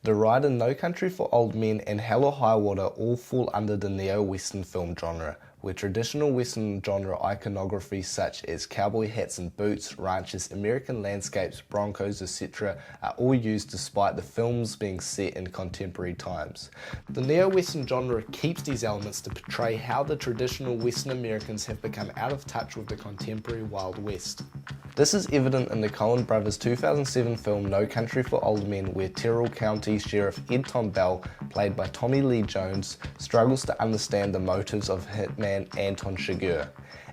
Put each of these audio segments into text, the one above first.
The Rider, No Country for Old Men and Hell or High Water all fall under the neo-Western film genre, where traditional Western genre iconography such as cowboy hats and boots, ranches, American landscapes, broncos, etc. are all used despite the films being set in contemporary times. The neo-Western genre keeps these elements to portray how the traditional Western Americans have become out of touch with the contemporary Wild West. This is evident in the Coen brothers' 2007 film No Country for Old Men, where Terrell County Sheriff Ed Tom Bell, played by Tommy Lee Jones, struggles to understand the motives of hitman Anton Chigurh,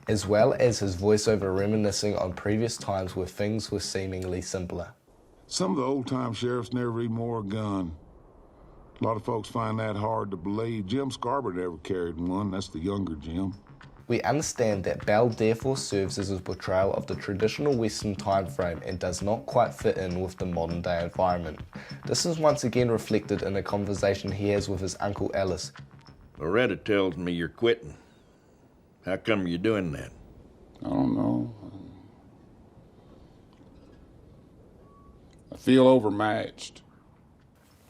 as well as his voiceover reminiscing on previous times where things were seemingly simpler. Some of the old-time sheriffs never even wore a gun. A lot of folks find that hard to believe. Jim Scarborough never carried one. That's the younger Jim. We understand that Bell therefore serves as a portrayal of the traditional Western time frame and does not quite fit in with the modern day environment. This is once again reflected in a conversation he has with his Uncle Ellis. Loretta tells me you're quitting. How come you're doing that? I don't know. I feel overmatched.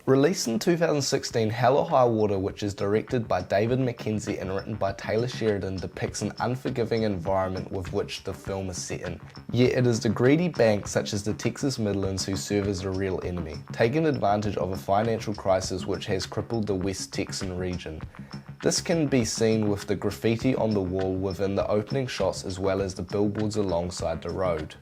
Released in 2016, Hell or High Water, which is directed by David Mackenzie and written by Taylor Sheridan, depicts an unforgiving environment with which the film is set in. Yet it is the greedy banks such as the Texas Midlands who serve as the real enemy, taking advantage of a financial crisis which has crippled the West Texan region. This can be seen with the graffiti on the wall within the opening shots as well as the billboards alongside the road.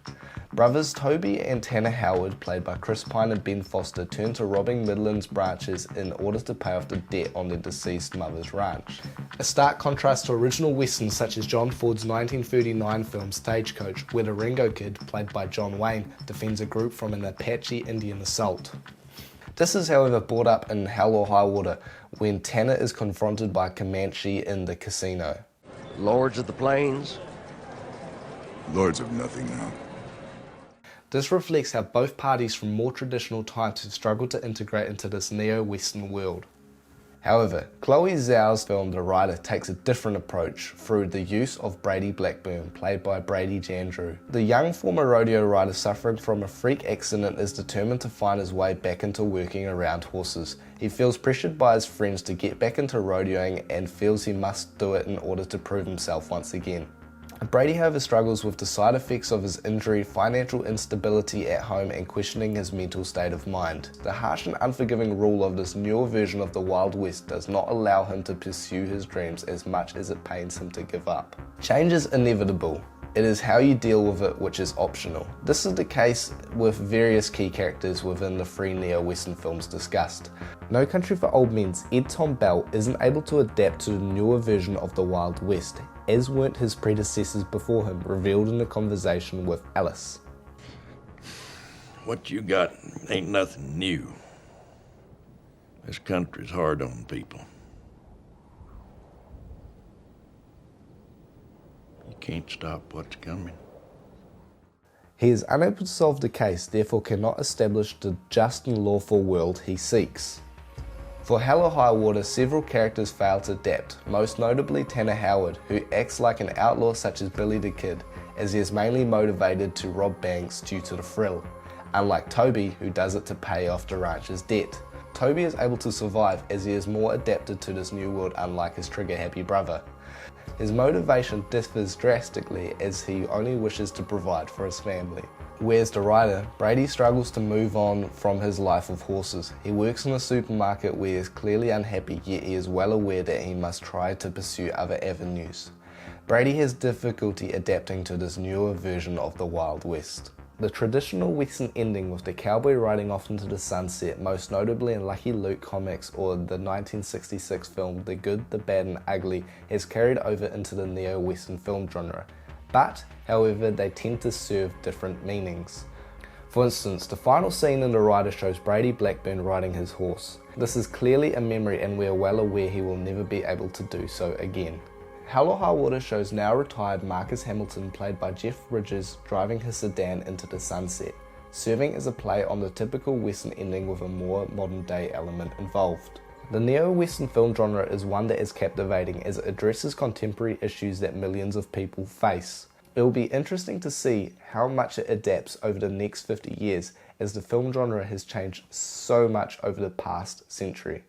Brothers Toby and Tanner Howard, played by Chris Pine and Ben Foster, turn to robbing Midlands branches in order to pay off the debt on their deceased mother's ranch. A stark contrast to original westerns such as John Ford's 1939 film Stagecoach, where the Ringo Kid, played by John Wayne, defends a group from an Apache Indian assault. This is however brought up in Hell or High Water when Tanner is confronted by Comanche in the casino. Lords of the Plains? Lords of nothing now. This reflects how both parties from more traditional times have struggled to integrate into this neo-Western world. However, Chloe Zhao's film The Rider takes a different approach through the use of Brady Blackburn, played by Brady Jandreau. The young former rodeo rider suffering from a freak accident is determined to find his way back into working around horses. He feels pressured by his friends to get back into rodeoing and feels he must do it in order to prove himself once again. Brady, however, struggles with the side effects of his injury, financial instability at home, and questioning his mental state of mind. The harsh and unforgiving rule of this newer version of the Wild West does not allow him to pursue his dreams as much as it pains him to give up. Change is inevitable. It is how you deal with it which is optional. This is the case with various key characters within the three neo-Western films discussed. No Country for Old Men's Ed Tom Bell isn't able to adapt to the newer version of the Wild West, as weren't his predecessors before him, revealed in a conversation with Alice. What you got ain't nothing new. This country's hard on people. You can't stop what's coming. He is unable to solve the case, therefore cannot establish the just and lawful world he seeks. For Hell or High Water, several characters fail to adapt, most notably Tanner Howard, who acts like an outlaw such as Billy the Kid, as he is mainly motivated to rob banks due to the thrill, unlike Toby, who does it to pay off the ranch's debt. Toby is able to survive as he is more adapted to this new world, unlike his trigger-happy brother. His motivation differs drastically as he only wishes to provide for his family. Whereas the rider, Brady struggles to move on from his life of horses. He works in a supermarket where he is clearly unhappy, yet he is well aware that he must try to pursue other avenues. Brady has difficulty adapting to this newer version of the Wild West. The traditional Western ending with the cowboy riding off into the sunset, most notably in Lucky Luke comics or the 1966 film The Good, the Bad and Ugly, has carried over into the neo-Western film genre. But, however, they tend to serve different meanings. For instance, the final scene in The Rider shows Brady Blackburn riding his horse. This is clearly a memory and we are well aware he will never be able to do so again. Hell or High Water shows now retired Marcus Hamilton, played by Jeff Bridges, driving his sedan into the sunset, serving as a play on the typical Western ending with a more modern day element involved. The neo-Western film genre is one that is captivating as it addresses contemporary issues that millions of people face. It will be interesting to see how much it adapts over the next 50 years as the film genre has changed so much over the past century.